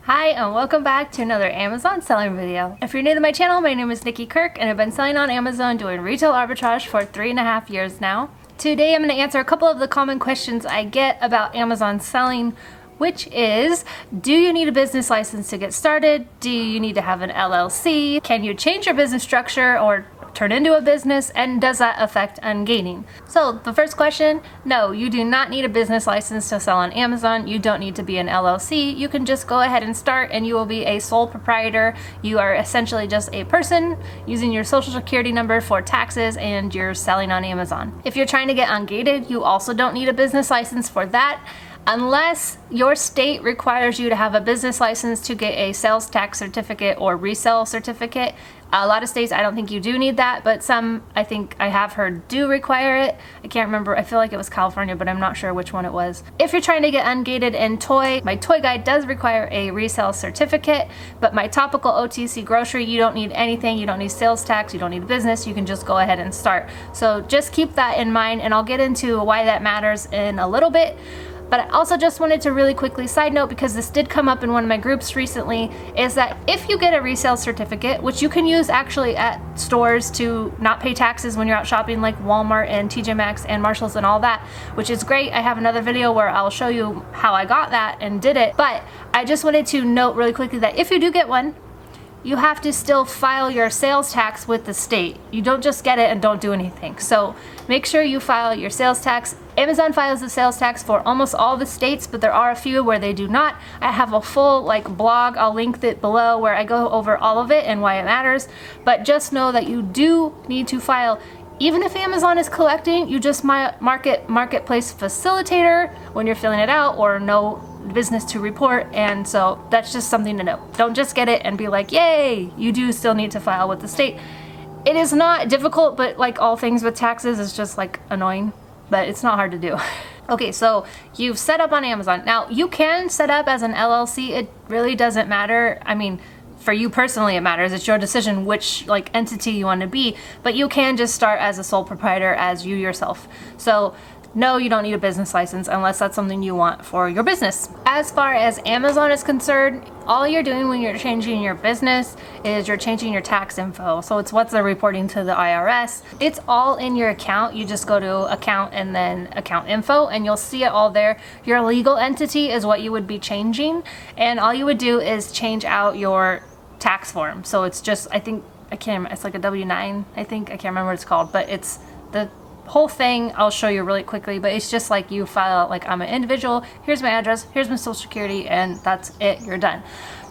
Hi and welcome back to another Amazon selling video. If you're new to my channel, my name is Nikki Kirk and I've been selling on Amazon doing retail arbitrage for 3.5 years now. Today I'm going to answer a couple of the common questions I get about Amazon selling, which is, do you need a business license to get started? Do you need to have an LLC? Can you change your business structure or turn into a business, and does that affect ungating? So the first question, no, you do not need a business license to sell on Amazon. You don't need to be an LLC. You can just go ahead and start and you will be a sole proprietor. You are essentially just a person using your social security number for taxes and you're selling on Amazon. If you're trying to get ungated, you also don't need a business license for that, unless your state requires you to have a business license to get a sales tax certificate or resale certificate. A lot of states, I don't think you do need that, but some, I think I have heard, do require it. I can't remember, I feel like it was California, but I'm not sure which one it was. If you're trying to get ungated in toy, my toy guide does require a resale certificate, but my Topical OTC grocery, you don't need anything. You don't need sales tax, you don't need a business, you can just go ahead and start. So just keep that in mind, and I'll get into why that matters in a little bit. But I also just wanted to really quickly side note, because this did come up in one of my groups recently, is that if you get a resale certificate, which you can use actually at stores to not pay taxes when you're out shopping, like Walmart and TJ Maxx and Marshalls and all that, which is great. I have another video where I'll show you how I got that and did it. But I just wanted to note really quickly that if you do get one, you have to still file your sales tax with the state. You don't just get it and don't do anything. So make sure you file your sales tax. Amazon files the sales tax for almost all the states, but there are a few where they do not. I have a full blog, I'll link it below, where I go over all of it and why it matters. But just know that you do need to file. Even if Amazon is collecting, you just mark it marketplace facilitator when you're filling it out, or no business to report. And so that's just something to know. Don't just get it and be like, yay. You do still need to file with the state. It is not difficult, but like all things with taxes, it's just annoying, but it's not hard to do. Okay, so you've set up on Amazon. Now you can set up as an LLC. It really doesn't matter. I mean, for you personally, it matters. It's your decision which entity you want to be, but you can just start as a sole proprietor as you yourself. So no, you don't need a business license unless that's something you want for your business. As far as Amazon is concerned, all you're doing when you're changing your business is you're changing your tax info. So it's what they're reporting to the IRS. It's all in your account. You just go to account and then account info and you'll see it all there. Your legal entity is what you would be changing, and all you would do is change out your tax form. So it's just, I think, it's like a W-9, I think. I can't remember what it's called, but it's the whole thing. I'll show you really quickly, but it's just you file I'm an individual, here's my address, here's my social security, and that's it, you're done.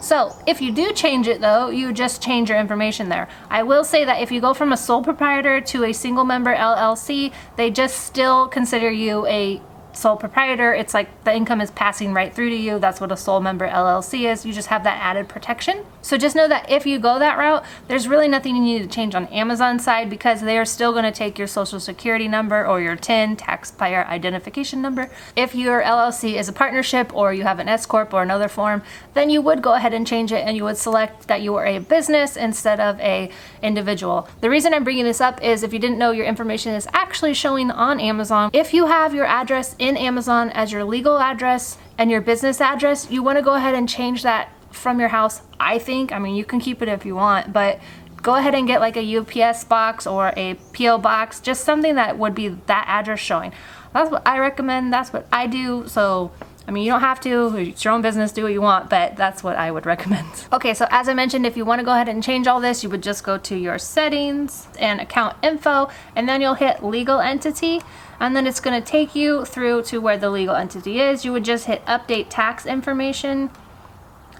So if you do change it though, you just change your information there. I will say that if you go from a sole proprietor to a single member LLC, they just still consider you a sole proprietor. It's the income is passing right through to you. That's what a sole member LLC is. You just have that added protection. So just know that if you go that route, there's really nothing you need to change on Amazon's side, because they are still going to take your social security number or your TIN, taxpayer identification number. If your LLC is a partnership or you have an S Corp or another form, then you would go ahead and change it and you would select that you are a business instead of a individual. The reason I'm bringing this up is if you didn't know, your information is actually showing on Amazon. If you have your address in Amazon as your legal address and your business address, you want to go ahead and change that from your house, I think. I mean, you can keep it if you want, but go ahead and get a UPS box or a PO box, just something that would be that address showing. That's what I recommend. That's what I do. So I mean, you don't have to, it's your own business, do what you want, but that's what I would recommend. Okay, so as I mentioned, if you want to go ahead and change all this, you would just go to your settings and account info, and then you'll hit legal entity, and then it's going to take you through to where the legal entity is. You would just hit update tax information,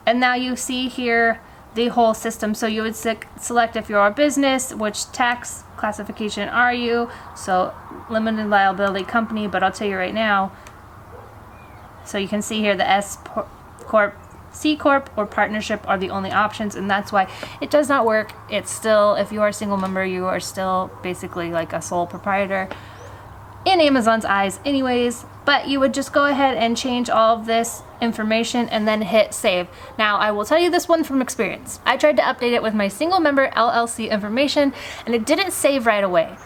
and now you see here the whole system. So you would select if you're a business, which tax classification are you, so limited liability company, but I'll tell you right now. So you can see here the S Corp, C Corp, or partnership are the only options, and that's why it does not work. It's still, if you are a single member, you are still basically a sole proprietor in Amazon's eyes anyways. But you would just go ahead and change all of this information and then hit save. Now I will tell you this one from experience. I tried to update it with my single member LLC information and it didn't save right away.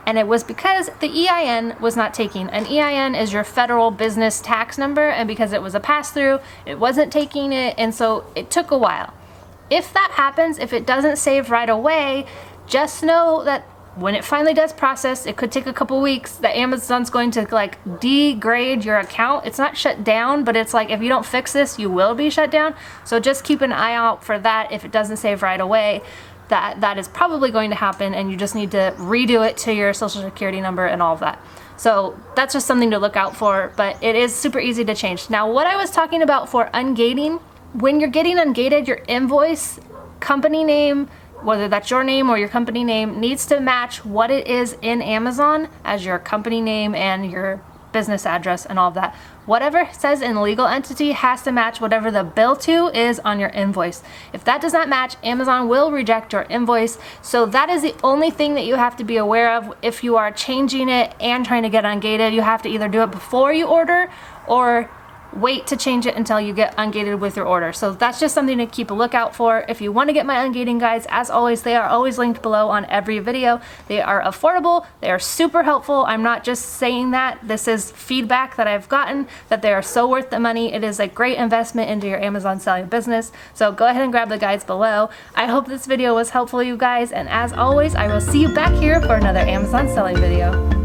And it was because the EIN was not taking. An EIN is your federal business tax number, and because it was a pass-through, it wasn't taking it, and so it took a while. If that happens, if it doesn't save right away, just know that when it finally does process, it could take a couple weeks, that Amazon's going to like degrade your account. It's not shut down, but it's like if you don't fix this, you will be shut down. So just keep an eye out for that. If it doesn't save right away, that is probably going to happen, and you just need to redo it to your social security number and all of that. So that's just something to look out for, but it is super easy to change. Now, what I was talking about for ungating, when you're getting ungated, your invoice, company name, whether that's your name or your company name, needs to match what it is in Amazon as your company name and your business address and all of that. Whatever says in legal entity has to match whatever the bill to is on your invoice. If that does not match, Amazon will reject your invoice. So that is the only thing that you have to be aware of if you are changing it and trying to get ungated. You have to either do it before you order or wait to change it until you get ungated with your order. So that's just something to keep a lookout for. If you want to get my ungating guides, as always, they are always linked below on every video. They are affordable. They are super helpful. I'm not just saying that. This is feedback that I've gotten, that they are so worth the money. It is a great investment into your Amazon selling business. So go ahead and grab the guides below. I hope this video was helpful, you guys. And as always, I will see you back here for another Amazon selling video.